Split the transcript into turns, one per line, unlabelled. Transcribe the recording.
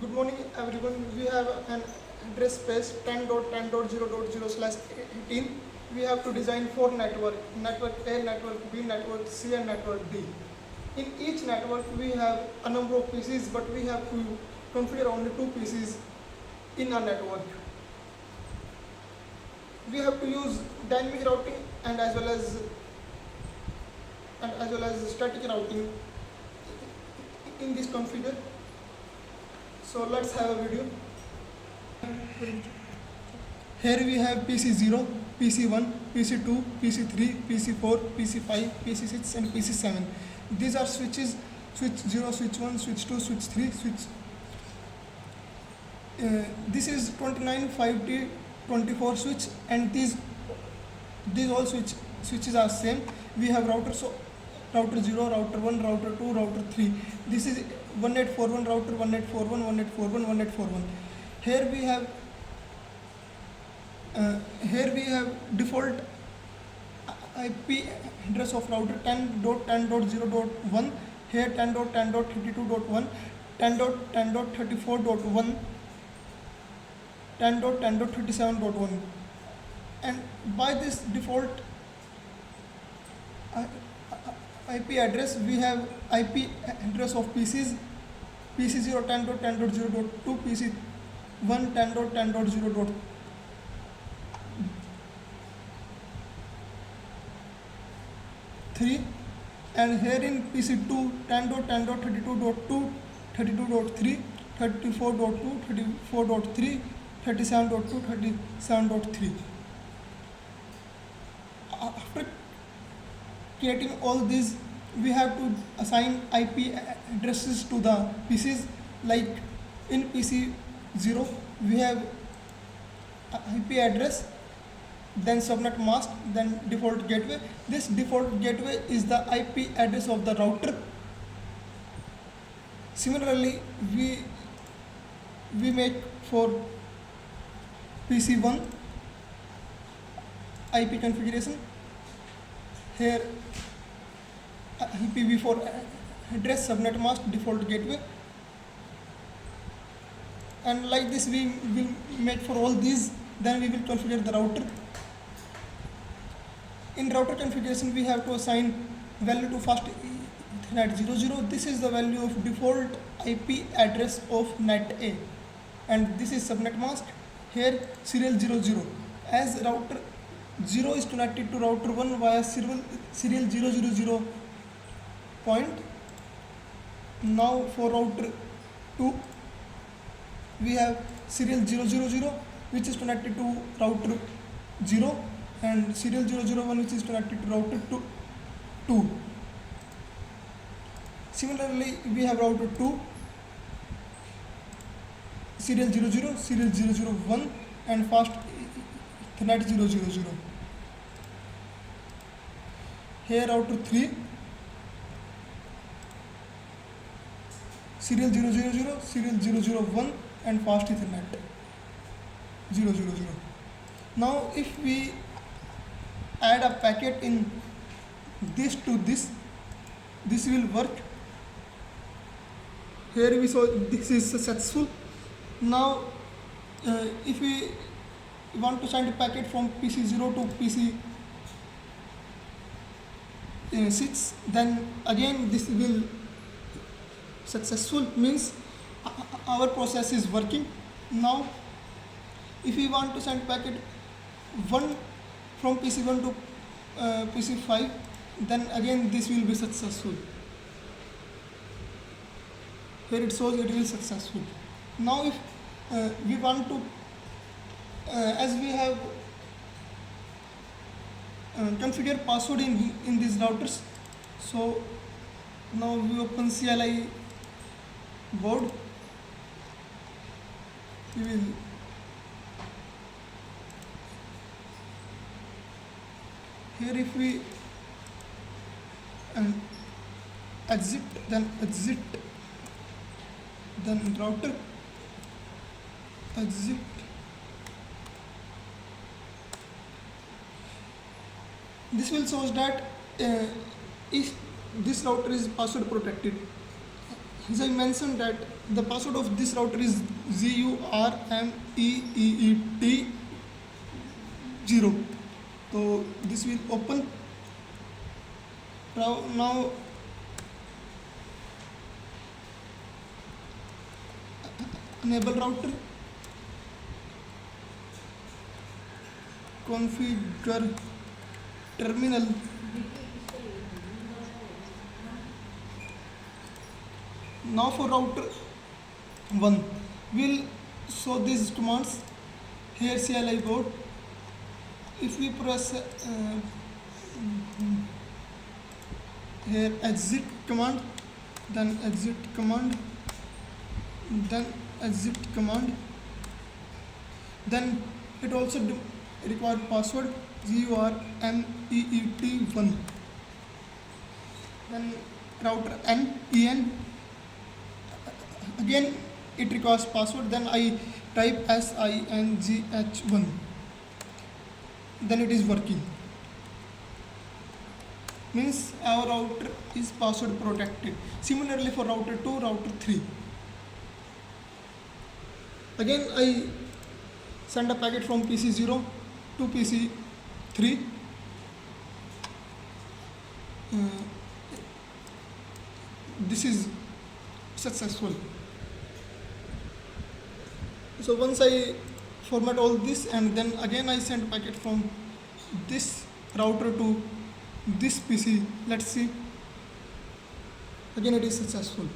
Good morning everyone. We have an address space 10.10.0.0/18. We have to design 4 network A, network B, network C and network D. In each network we have a number of PCs, but we have to configure only 2 PCs in a network. We have to use dynamic routing and as well as static routing in this configure. So let's have a video. Here we have PC0, PC1, PC2, PC3, PC4, PC5, PC6 and PC7. These are switches: switch 0, switch 1, switch 2, switch 3, switch. This is 295024 switch, and these all switches are same. We have routers, so router 0, router 1, router 2, router 3. This is 1841 router, 1841, 1841, 1841. Here we have default IP address of router 10.10.0.1, here 10.10.32.1, 10.10.34.1, 10.10.37.1, and by this default IP address we have IP address of PCs: PC0 10.10.0.2, PC1 10.10.0.3, and here in PC2 10.10.32.2, 32.3, 34.2, 34.3, 37.2, 37.3. After creating all these, we have to assign IP addresses to the PCs. Like in PC0 we have IP address, then subnet mask, then default gateway. This default gateway is the IP address of the router. Similarly, we make for PC1 IP configuration. Here IPv4 address, subnet mask, default gateway, and like this we will make for all these. Then we will configure the router. In router configuration we have to assign value to fast Ethernet 00. This is the value of default IP address of net A, and this is subnet mask. Here serial 00, as router 0 is connected to router 1 via serial 000 point. Now for router 2 we have serial 000, which is connected to router 0, and serial 001, which is connected to router 2. Similarly, we have router 2 serial 00, serial 001 and fast Ethernet 000. Here router 3 serial 000, serial 001 and fast Ethernet 000. Now if we add a packet in this to this will work. Here we saw this is successful. Now if we want to send a packet from PC0 to PC6, then again this will successful, means our process is working. Now if we want to send packet 1 from PC1 to PC5, then again this will be successful. Here it shows it will be successful. Now if we want to as we have configure password in these routers, so now we open CLI board. We will here if we exit, then router exit, this will show that if this router is password protected. as I mentioned that the password of this router is ZURMEEET 0. So this will open. Now enable router, configure terminal. Now for router 1, we'll show these commands. Here CLI board. If we press here exit command, then exit command, then exit command, then it also required password ZURMEET1. Then router en, again it requires password, then I type SINGH1, then it is working. Means our router is password protected. Similarly for router 2, router 3. Again I send a packet from PC0 to PC3. This is successful. So once I format all this, and then again I send packet from this router to this PC. Let's see. Again it is successful.